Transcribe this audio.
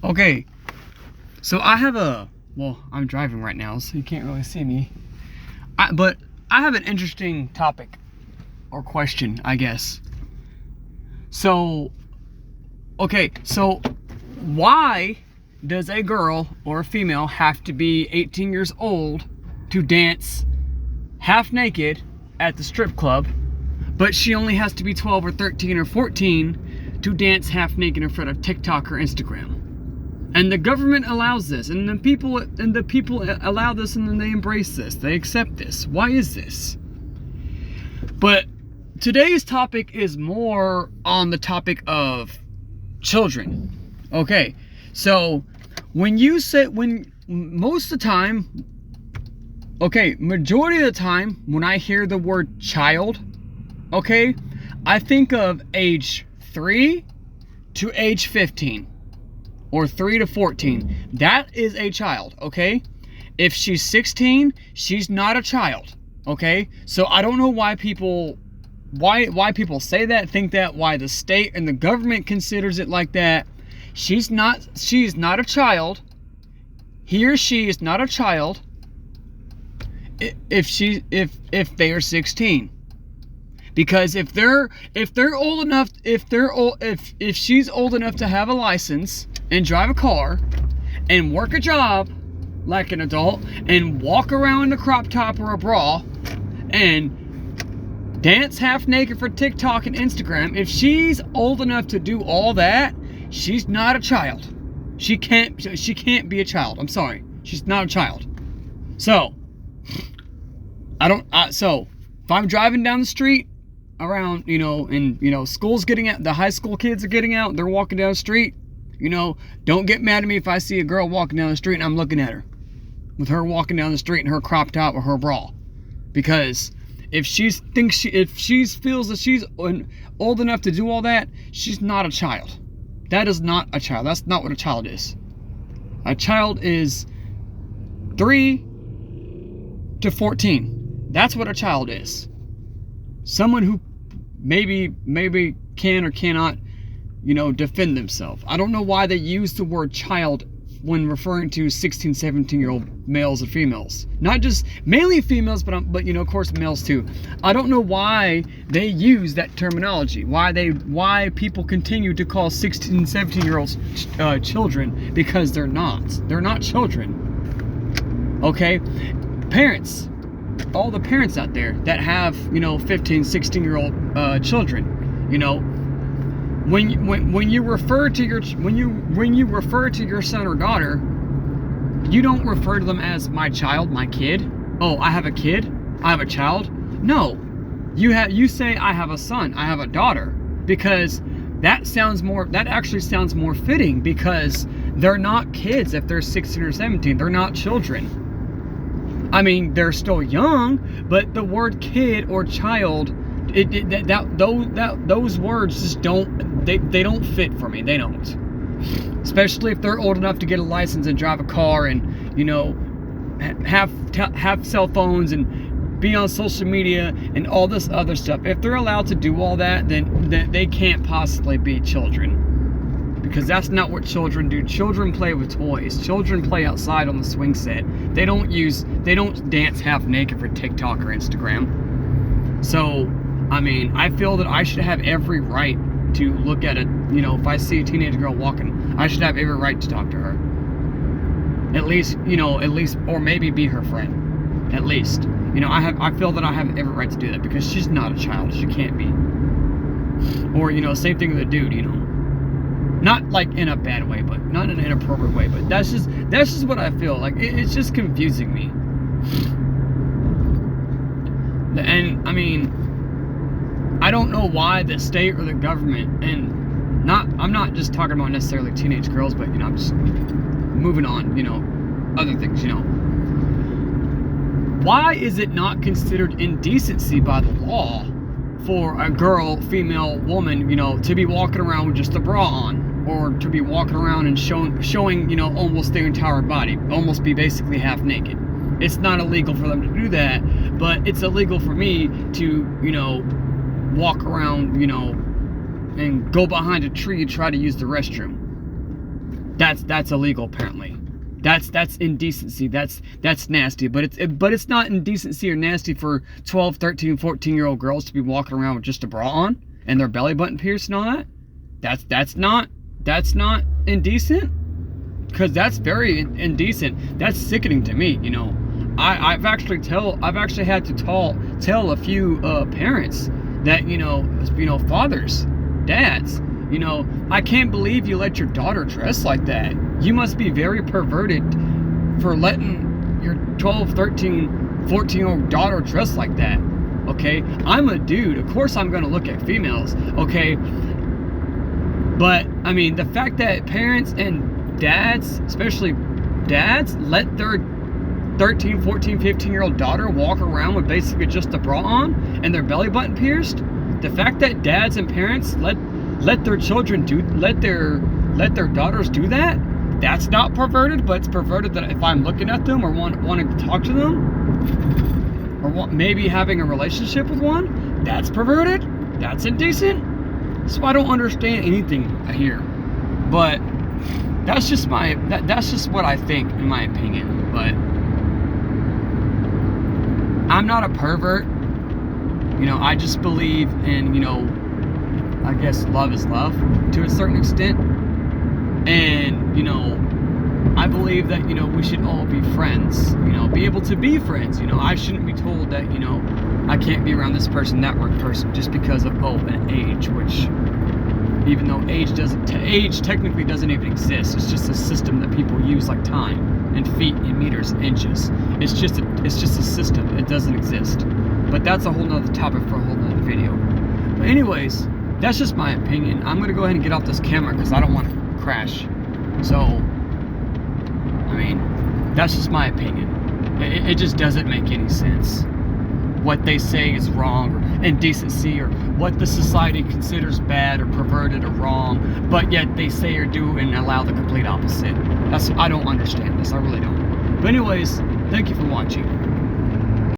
Okay, so I'm driving right now, so you can't really see me. But I have an interesting topic or question, I guess. So why does a girl or a female have to be 18 years old to dance half naked at the strip club, but she only has to be 12 or 13 or 14 to dance half naked in front of TikTok or Instagram? And the government allows this, and the people allow this, and then they embrace this. They accept this. Why is this? But today's topic is more on the topic of children. Okay, so most of the time, majority of the time when I hear the word child, okay, I think of age 3 to age 15. Or 3 to 14. That is a child, okay? If she's 16, she's not a child, okay? So I don't know why people say that, think that, why the state and the government considers it like that. She's not a child. He or she is not a child if they are 16. Because if she's old enough to have a license and drive a car and work a job like an adult and walk around in a crop top or a bra and dance half naked for TikTok and Instagram, if she's old enough to do all that, she's not a child. She can't be a child. I'm sorry. She's not a child. So if I'm driving down the street around, and school's getting out, the high school kids are getting out, they're walking down the street, don't get mad at me if I see a girl walking down the street and I'm looking at her with her walking down the street in her crop top or her bra, because if she feels that she's old enough to do all that, she's not a child. That is not a child. That's not what a child is. A child is 3 to 14. That's what a child is. Someone who maybe can or cannot, defend themselves. I don't know why they use the word child when referring to 16, 17-year-old males and females. Not just mainly females, but of course males too. I don't know why they use that terminology. Why people continue to call 16, 17-year-olds children, because they're not. They're not children. Okay? Parents, all the parents out there that have 15, 16-year-old children, when you refer to your son or daughter, you don't refer to them as my child, my kid. Oh, I have a kid, I have a child. No, you say I have a son, I have a daughter, because that actually sounds more fitting, because they're not kids if they're 16 or 17. They're not children. I mean, they're still young, but the word kid or child, those words just don't fit for me. They don't. Especially if they're old enough to get a license and drive a car and, have cell phones and be on social media and all this other stuff. If they're allowed to do all that, then they can't possibly be children. Because that's not what children do. Children play with toys. Children play outside on the swing set. They don't dance half naked for TikTok or Instagram. So, I feel that I should have every right to look at it. If I see a teenage girl walking, I should have every right to talk to her. At least, or maybe be her friend. At least. I feel that I have every right to do that, because she's not a child. She can't be. Or, same thing with a dude, Not like in a bad way, but not in an inappropriate way. But that's just what I feel like. It's just confusing me. And I don't know why the state or the government, and I'm not just talking about necessarily teenage girls, but I'm just moving on. Other things. Why is it not considered indecency by the law for a girl, female, woman, to be walking around with just a bra on? Or to be walking around and showing, almost their entire body, almost be basically half naked. It's not illegal for them to do that, but it's illegal for me to, walk around, and go behind a tree and try to use the restroom. that's illegal apparently. That's indecency. That's nasty. But it's not indecency or nasty for 12, 13, 14-year-old girls to be walking around with just a bra on and their belly button pierced and all that. That's not indecent. Because that's very indecent. That's sickening to me. You know, I've actually had to tell a few parents that you know fathers, dads. You know, I can't believe you let your daughter dress like that. You must be very perverted for letting your 12, 13, 14-year-old daughter dress like that. Okay? I'm a dude. Of course I'm going to look at females. Okay? But, I mean, the fact that parents and dads, especially dads, let their 13, 14, 15-year-old daughter walk around with basically just a bra on and their belly button pierced, the fact that dads and parents let their children let their daughters do that, that's not perverted. But it's perverted that if I'm looking at them or wanting to talk to them or maybe having a relationship with one, that's perverted. That's indecent. So I don't understand anything here. But that's just that's just what I think, in my opinion. But I'm not a pervert. You know, I just believe in, you know, I guess love is love to a certain extent. And, you know, I believe that, you know, we should all be friends, you know, be able to be friends. You know, I shouldn't be told that, you know, I can't be around this person, that person, just because of, an age, which, even though age technically doesn't even exist. It's just a system that people use, like time and feet and meters, inches. It's just a system. It doesn't exist. But that's a whole nother topic for a whole nother video. But anyways, that's just my opinion. I'm gonna go ahead and get off this camera because I don't want to crash. So, I mean, that's just my opinion. It just doesn't make any sense. What they say is wrong, or indecency, or what the society considers bad or perverted or wrong, but yet they say or do and allow the complete opposite. I don't understand this. I really don't. But anyways, thank you for watching.